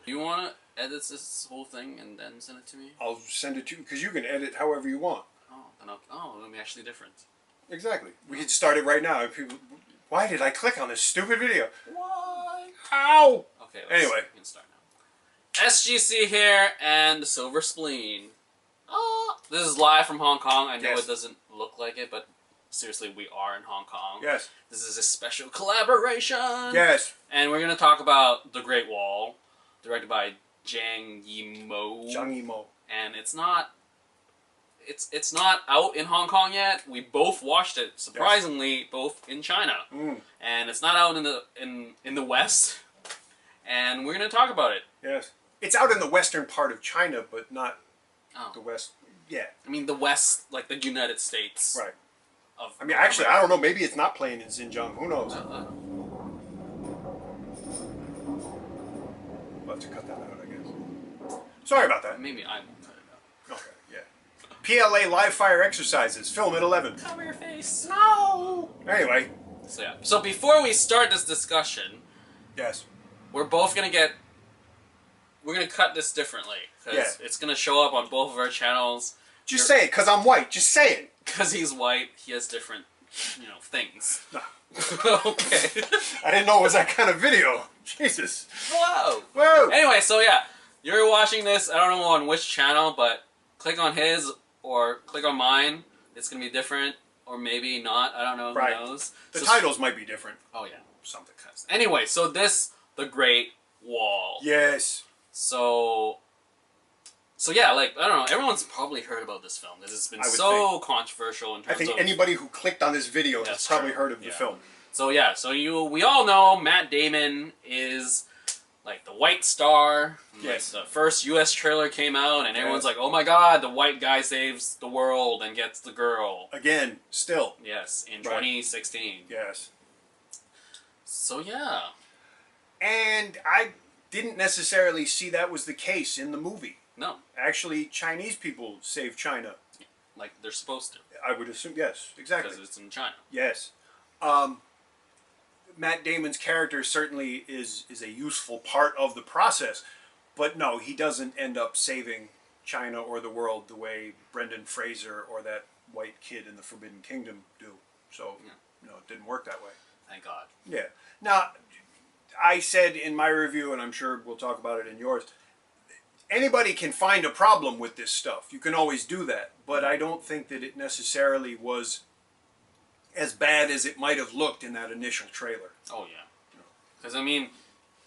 You want to edit this whole thing and then send it to me? I'll send it to you because you can edit however you want. Oh, then it'll be actually different. Exactly. We can start it right now. People, why did I click on this stupid video? Why? How? Okay. Anyway, we can start now. SGC here and Silver Spleen. This is live from Hong Kong. I know it doesn't look like it, but seriously, we are in Hong Kong. Yes. This is a special collaboration. Yes. And we're going to talk about The Great Wall, directed by Zhang Yimou. Zhang Yimou. And it's not out in Hong Kong yet. We both watched it, surprisingly, both in China. And it's not out in the West. And we're going to talk about it. Yes. It's out in the western part of China, but not the West. Yeah. I mean, the West, like the United States. Right. I mean, actually, I don't know. Maybe it's not playing in Xinjiang. Who knows? We'll have to cut that out, I guess. Sorry about that. Maybe I won't cut it out. Okay, yeah. PLA live fire exercises. Film at 11. Cover your face. No! Anyway. So, yeah. So, before we start this discussion... Yes. We're both going to we're going to cut this differently. Because it's going to show up on both of our channels. Just say it, because I'm white. Just say it. Because he's white, he has different, things. No. Okay. I didn't know it was that kind of video. Jesus. Whoa. Whoa. Anyway, so yeah, you're watching this. I don't know on which channel, but click on his or click on mine. It's going to be different, or maybe not. I don't know. Right. Who knows? The titles might be different. Oh yeah. Something. Anyway, so this, The Great Wall. Yes. So yeah, like, I don't know, everyone's probably heard about this film, because it's been so controversial in terms of... I think anybody who clicked on this video has probably heard of the film. So yeah, we all know Matt Damon is, like, the white star. Yes. Like, the first US trailer came out, and everyone's like, oh my god, the white guy saves the world and gets the girl. Again, still. Yes, in 2016. Yes. So yeah. And I didn't necessarily see that was the case in the movie. No. Actually, Chinese people save China. Like they're supposed to. I would assume, yes, exactly. Because it's in China. Yes. Matt Damon's character certainly is a useful part of the process, but no, he doesn't end up saving China or the world the way Brendan Fraser or that white kid in the Forbidden Kingdom do. So, no, it didn't work that way. Thank God. Yeah. Now, I said in my review, and I'm sure we'll talk about it in yours, anybody can find a problem with this stuff. You can always do that. But I don't think that it necessarily was as bad as it might have looked in that initial trailer. Oh, yeah. Because, I mean,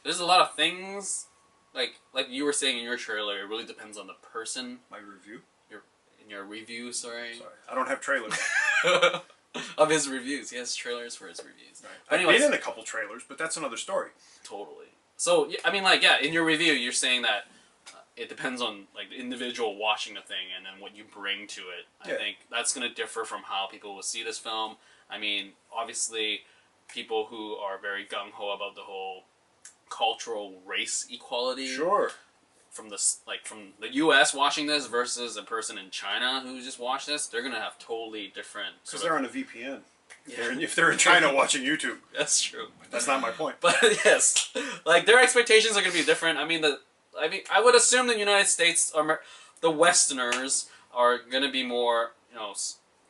there's a lot of things, like you were saying in your trailer, it really depends on the person. My review? In your review, sorry. Sorry. I don't have trailers. Of his reviews. He has trailers for his reviews. Right. But anyways, I've been in a couple trailers, but that's another story. Totally. So, I mean, like, yeah, in your review, you're saying that it depends on, like, the individual watching the thing and then what you bring to it. I think that's going to differ from how people will see this film. I mean, obviously, people who are very gung-ho about the whole cultural race equality. Sure. From the U.S. watching this versus a person in China who just watched this, they're going to have totally different... Because they're on a VPN. Yeah. If they're in China watching YouTube. That's true. That's not my point. But, yes. Like, their expectations are going to be different. I mean, I would assume the United States, the Westerners, are going to be more,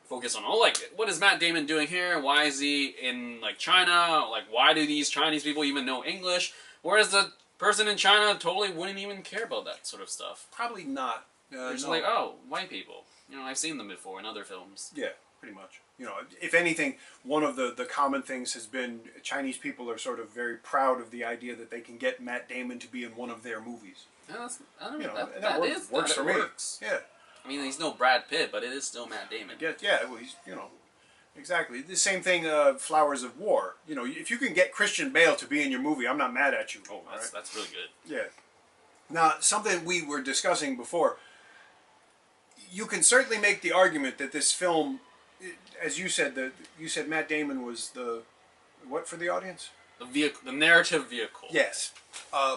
focused on, what is Matt Damon doing here? Why is he in, like, China? Like, why do these Chinese people even know English? Whereas the person in China totally wouldn't even care about that sort of stuff. Probably not. They're just like, oh, white people. I've seen them before in other films. Yeah, pretty much. If anything, one of the common things has been Chinese people are sort of very proud of the idea that they can get Matt Damon to be in one of their movies. Yeah, I don't know. That works for me. Yeah. I mean, he's no Brad Pitt, but it is still Matt Damon. Yeah, well, he's, exactly. The same thing, Flowers of War. If you can get Christian Bale to be in your movie, I'm not mad at you. Oh, that's really good. Yeah. Now, something we were discussing before, you can certainly make the argument that this film, as you said, Matt Damon was what for the audience? The narrative vehicle. Yes.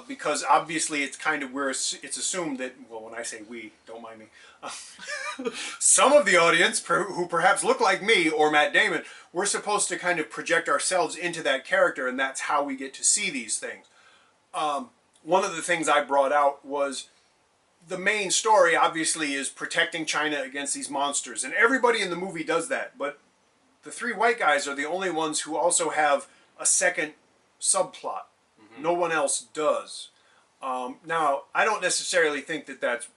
Because obviously it's kind of where it's assumed that, well, when I say we, don't mind me, some of the audience who perhaps look like me or Matt Damon, we're supposed to kind of project ourselves into that character, and that's how we get to see these things. one of the things I brought out was the main story obviously is protecting China against these monsters, and everybody in the movie does that, but the three white guys are the only ones who also have a second subplot. No one else does. Now, I don't necessarily think that that's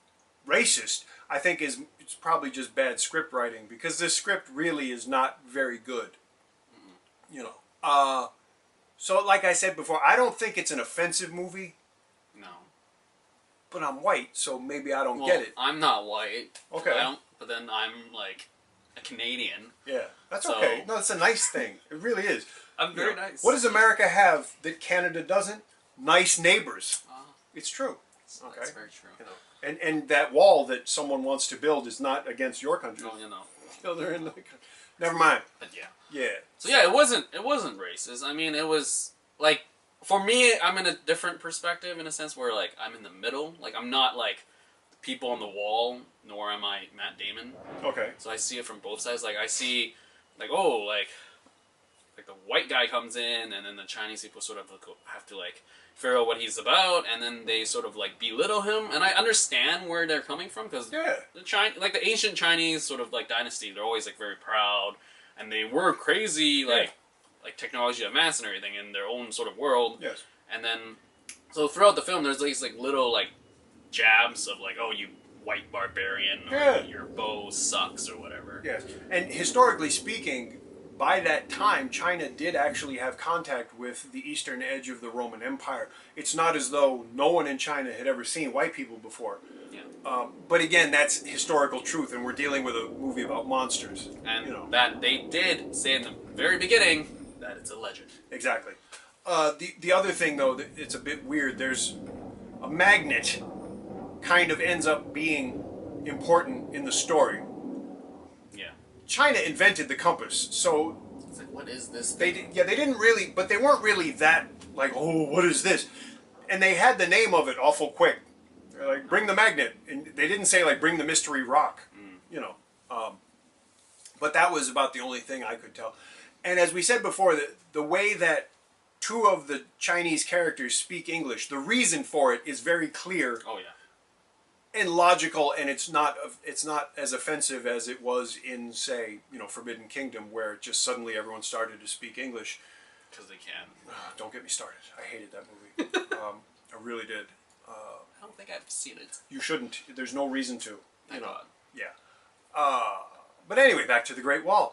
racist. I think it's probably just bad script writing, because this script really is not very good. You know. So like I said before, I don't think it's an offensive movie. No. But I'm white, so maybe I don't get it. I'm not white. Okay. But then I'm like a Canadian. Yeah, that's okay. No, it's a nice thing. It really is. I'm very nice. What does America have that Canada doesn't? Nice neighbors. It's true. Okay. That's very true. You know, and that wall that someone wants to build is not against your country. No, you know. No, they're in the country. Never mind. But yeah. Yeah. So yeah, it wasn't racist. I mean, it was like, for me, I'm in a different perspective in a sense where like I'm in the middle. Like I'm not like the people on the wall, nor am I Matt Damon. Okay. So I see it from both sides. Like I see, like like the white guy comes in, and then the Chinese people sort of have to like figure out what he's about, and then they sort of like belittle him. And I understand where they're coming from, because the ancient Chinese sort of like dynasty, they're always like very proud, and they were crazy like technology advanced and everything in their own sort of world. Yes. And then so throughout the film, there's these like little like jabs of like, oh, you white barbarian, or your bow sucks or whatever. Yes. And historically speaking, by that time, China did actually have contact with the eastern edge of the Roman Empire. It's not as though no one in China had ever seen white people before. Yeah. But again, that's historical truth, and we're dealing with a movie about monsters. And that they did say in the very beginning that it's a legend. Exactly. The other thing, though, that it's a bit weird. There's a magnet kind of ends up being important in the story. Yeah. China invented the compass, so it's like, what is this thing? They didn't really, but they weren't really that like, oh, what is this? And they had the name of it awful quick. They're like, bring the magnet, and they didn't say like, bring the mystery rock, you know. But that was about the only thing I could tell. And as we said before, the way that two of the Chinese characters speak English, the reason for it is very clear. Oh yeah. And logical, and it's not as offensive as it was in, say, Forbidden Kingdom, where just suddenly everyone started to speak English. Because they can. Don't get me started. I hated that movie. I really did. I don't think I've seen it. You shouldn't. There's no reason to. Thank God. Yeah. But anyway, back to the Great Wall.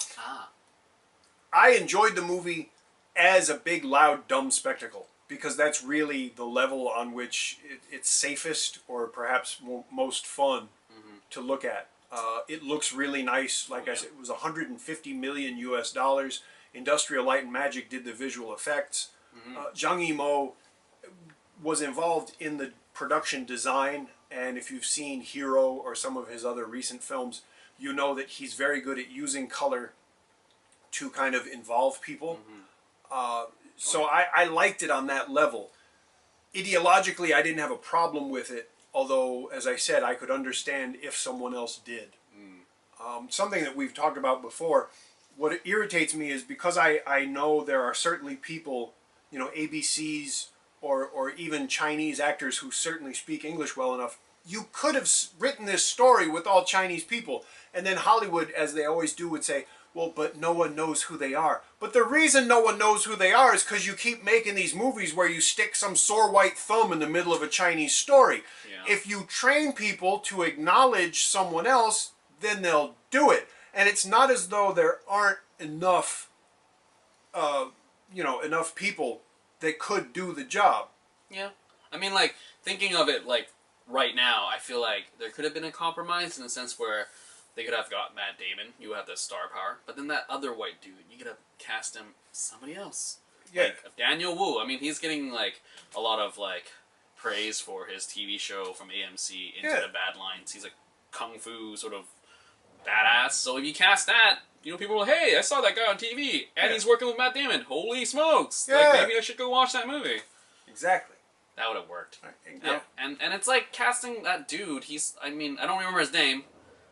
I enjoyed the movie as a big, loud, dumb spectacle, because that's really the level on which it's safest, or perhaps most fun to look at. It looks really nice. Like I said, it was $150 million US. Industrial Light and Magic did the visual effects. Zhang Yimou was involved in the production design, and if you've seen Hero or some of his other recent films, you know that he's very good at using color to kind of involve people. So I liked it on that level. Ideologically, I didn't have a problem with it, although, as I said, I could understand if someone else did. Something that we've talked about before, what irritates me is because I know there are certainly people, ABCs or even Chinese actors who certainly speak English well enough. You could have written this story with all Chinese people, and then Hollywood, as they always do, would say, well, but no one knows who they are. But the reason no one knows who they are is because you keep making these movies where you stick some sore white thumb in the middle of a Chinese story. Yeah. If you train people to acknowledge someone else, then they'll do it. And it's not as though there aren't enough, enough people that could do the job. Yeah. I mean, like, thinking of it, like, right now, I feel like there could have been a compromise in the sense where they could have got Matt Damon, you have the star power, but then that other white dude, you could have cast him somebody else. Yeah. Like Daniel Wu. I mean, he's getting, like, a lot of, like, praise for his TV show from AMC, Into the Badlands. He's a kung fu sort of badass. So if you cast that, people will, hey, I saw that guy on TV, and he's working with Matt Damon. Holy smokes! Yeah. Like, maybe I should go watch that movie. Exactly. That would have worked. Yeah. And it's like casting that dude. I don't remember his name,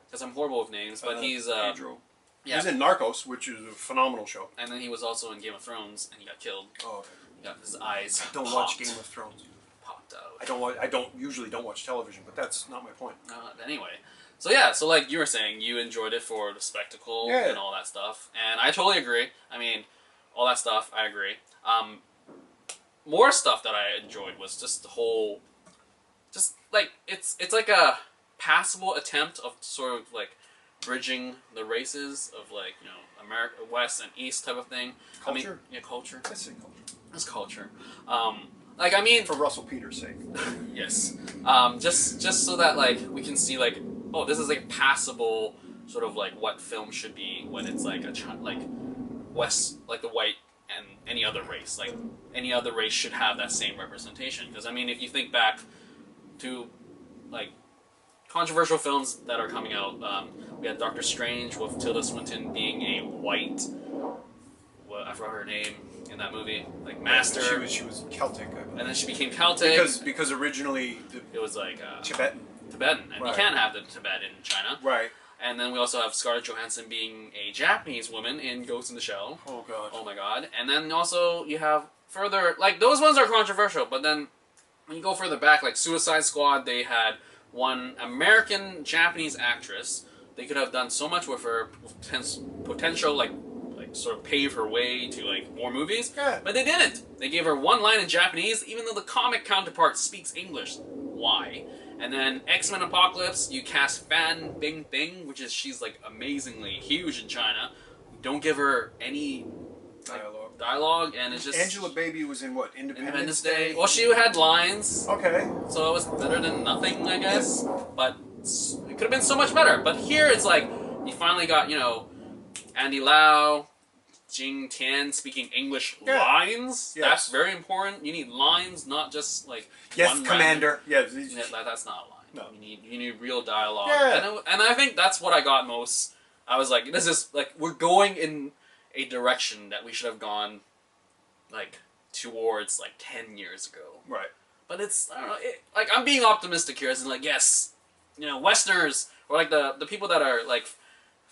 because I'm horrible with names, but he's... Pedro. Yeah. He's in Narcos, which is a phenomenal show. And then he was also in Game of Thrones, and he got killed. Oh, okay. He got his eyes Don't watch Game of Thrones. Popped out. I don't usually watch television, but that's not my point. Anyway, so yeah, so like you were saying, you enjoyed it for the spectacle and all that stuff, and I totally agree. I mean, all that stuff, I agree. More stuff that I enjoyed was just the whole, just like it's like a passable attempt of sort of like bridging the races of like, you know, America, West and East type of thing. Culture? I mean, yeah, culture. I say culture. It's culture. Like, I mean, For Russell Peters' sake. yes. Just so that like we can see like, oh, this is like passable sort of like what film should be when it's like like West, like the white and any other race. Like any other race should have that same representation. Because I mean, if you think back to like controversial films that are coming out, we had Doctor Strange with Tilda Swinton being a white, I forgot her name in that movie, like master. She was Celtic, I believe. And then she became Celtic. Because originally it was like Tibetan. Tibetan, and you can't have the Tibet in China. Right. And then we also have Scarlett Johansson being a Japanese woman in Ghost in the Shell. Oh god. Oh my god. And then also you have further, like those ones are controversial, but then when you go further back, like Suicide Squad, they had one American Japanese actress. They could have done so much with her potential, like sort of pave her way to like more movies. Yeah. But they didn't. They gave her one line in Japanese, even though the comic counterpart speaks English. Why? And then X-Men Apocalypse, you cast Fan Bingbing, which is she's like amazingly huge in China. Don't give her any dialogue, and it's just Angela Baby was in what? Independence Day? Well, she had lines. Okay. So it was better than nothing, I guess. But it could have been so much better. But here it's like you finally got, you know, Andy Lau, Jing Tian speaking English lines. Yes. That's very important. You need lines, not just like Yes, Commander. Yes. That's not a line. No. You need real dialogue. Yeah. And I think that's what I got most. I was like, this is like we're going in a direction that we should have gone like towards like 10 years ago. Right. But it's, I don't know, like I'm being optimistic here, as in like, yes, you know, Westerners or like the people that are like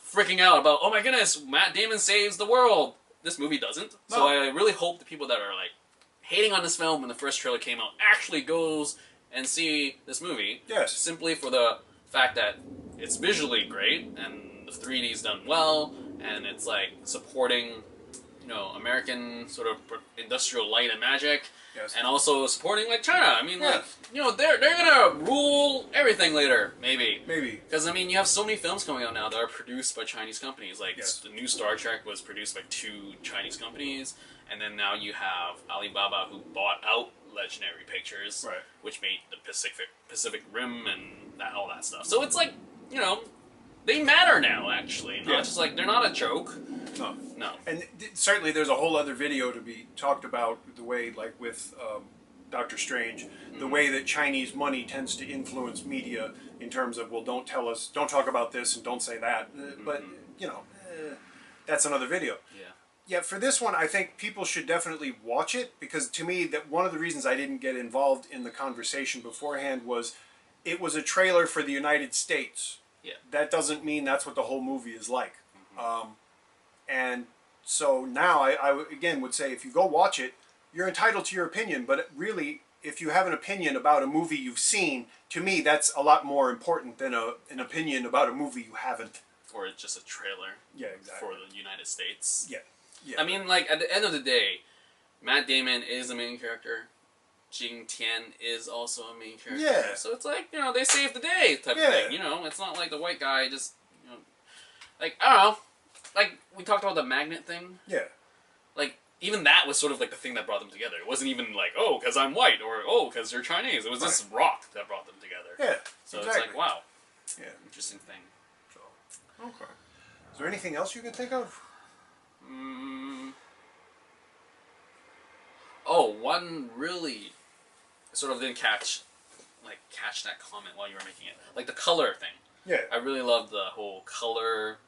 freaking out about, oh my goodness, Matt Damon saves the world. This movie doesn't. No. So I really hope the people that are like hating on this film when the first trailer came out actually goes and see this movie. Yes. Simply for the fact that it's visually great and the 3D's done well and it's like supporting, you know, American sort of industrial light and magic. Yes. And also supporting like China. I mean, like, you know, they're gonna rule everything later, maybe. Maybe. Because I mean, you have so many films coming out now that are produced by Chinese companies. Like the new Star Trek was produced by 2 Chinese companies, and then now you have Alibaba who bought out Legendary Pictures, Right. which made the Pacific Rim and all that stuff. So it's like, you know, they matter now. Actually, not just like they're not a joke. No. No. And certainly there's a whole other video to be talked about, the way, like with Doctor Strange, the way that Chinese money tends to influence media in terms of, well, don't talk about this and don't say that. But, you know, that's another video. Yeah. Yeah, for this one, I think people should definitely watch it, because to me, that one of the reasons I didn't get involved in the conversation beforehand was it was a trailer for the United States. Yeah. That doesn't mean that's what the whole movie is like. And so now I again would say, if you go watch it, you're entitled to your opinion, but really, if you have an opinion about a movie you've seen, to me that's a lot more important than an opinion about a movie you haven't. Or it's just a trailer. Yeah, exactly. For the United States. Yeah. Yeah. I mean, like, at the end of the day, Matt Damon is the main character. Jing Tian is also a main character. Yeah. So it's like, you know, they saved the day type of thing. You know, it's not like the white guy just, you know, like, I don't know. Like, we talked about the magnet thing. Yeah. Like, even that was sort of like the thing that brought them together. It wasn't even like, oh, because I'm white, or oh, because you're Chinese. It was this rock that brought them together. Yeah. So exactly. it's like, wow. Yeah. Interesting thing. So. Okay. Is there anything else you can think of? Oh, one really sort of didn't catch that comment while you were making it. Like the color thing. Yeah. I really love the whole color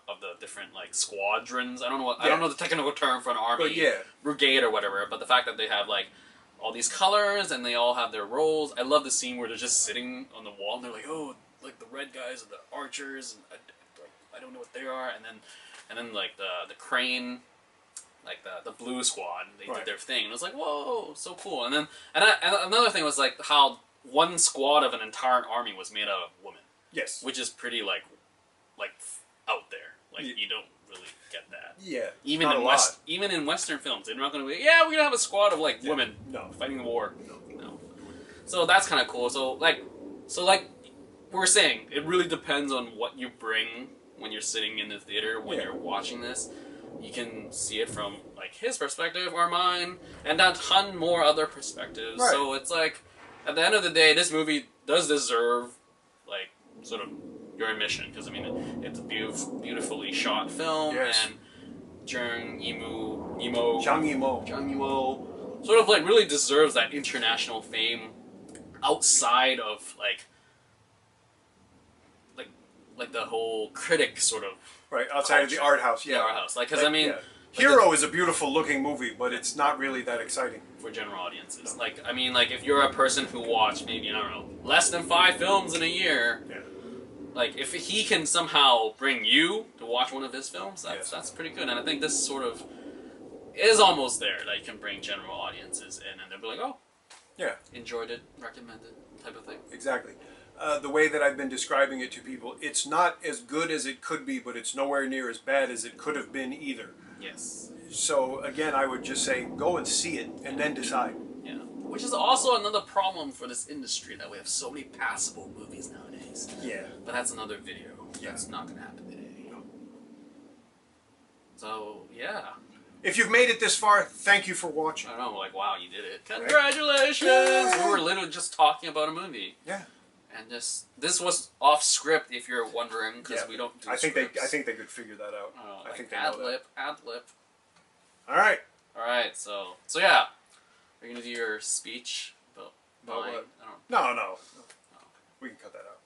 of the different like squadrons. I don't know the technical term for an army, but brigade or whatever. But the fact that they have like all these colors and they all have their roles. I love the scene where they're just sitting on the wall and they're like, oh, like the red guys are the archers, and I don't know what they are. And then like the crane like the Blue Squad. They Right. did their thing. It was like, whoa, so cool. And then and another thing was like how one squad of an entire army was made out of women, Yes. which is pretty like out there. Like Yeah. you don't really get that. Yeah. Even not in a lot. even in Western films, they're not going to be. Yeah, we're gonna have a squad of like women No. fighting the war. No. No. So that's kind of cool. So like we're saying, it really depends on what you bring when you're sitting in the theater when Yeah. you're watching this. You can see it from like his perspective or mine, and a ton more other perspectives. Right. So it's like at the end of the day, this movie does deserve like sort of your admission because I mean it's a beautifully shot film Yes. and Zhang Zhang Yimou. Yimou sort of like really deserves that international fame outside of like the whole critic sort of Right, outside of the art house. Yeah. art house. Like, because I mean, yeah. Hero is a beautiful looking movie, but it's not really that exciting. for general audiences. Like, I mean, like if you're a person who watched maybe I don't know less than 5 films in a year, Yeah. like if he can somehow bring you to watch one of his films, Yes. that's pretty good. And I think this sort of is almost there that you can bring general audiences in, and they'll be like, oh, Yeah. enjoyed it, recommended, type of thing. Exactly. The way that I've been describing it to people, it's not as good as it could be, but it's nowhere near as bad as it could have been either. Yes. So again, I would just say go and see it and then decide. Yeah. Which is also another problem for this industry that we have so many passable movies nowadays. Yeah. But that's another video. Yeah. That's not going to happen today. So, yeah. If you've made it this far, thank you for watching. I don't know, like, wow, you did it. Congratulations! We were literally just talking about a movie. Yeah. And this was off script, if you're wondering, because Yeah. we don't do I think scripts. they could figure that out. I like think they know that. ad lib. All right. All right, so yeah, are you gonna do your speech about About mine? what? I don't. No, no. We can cut that out.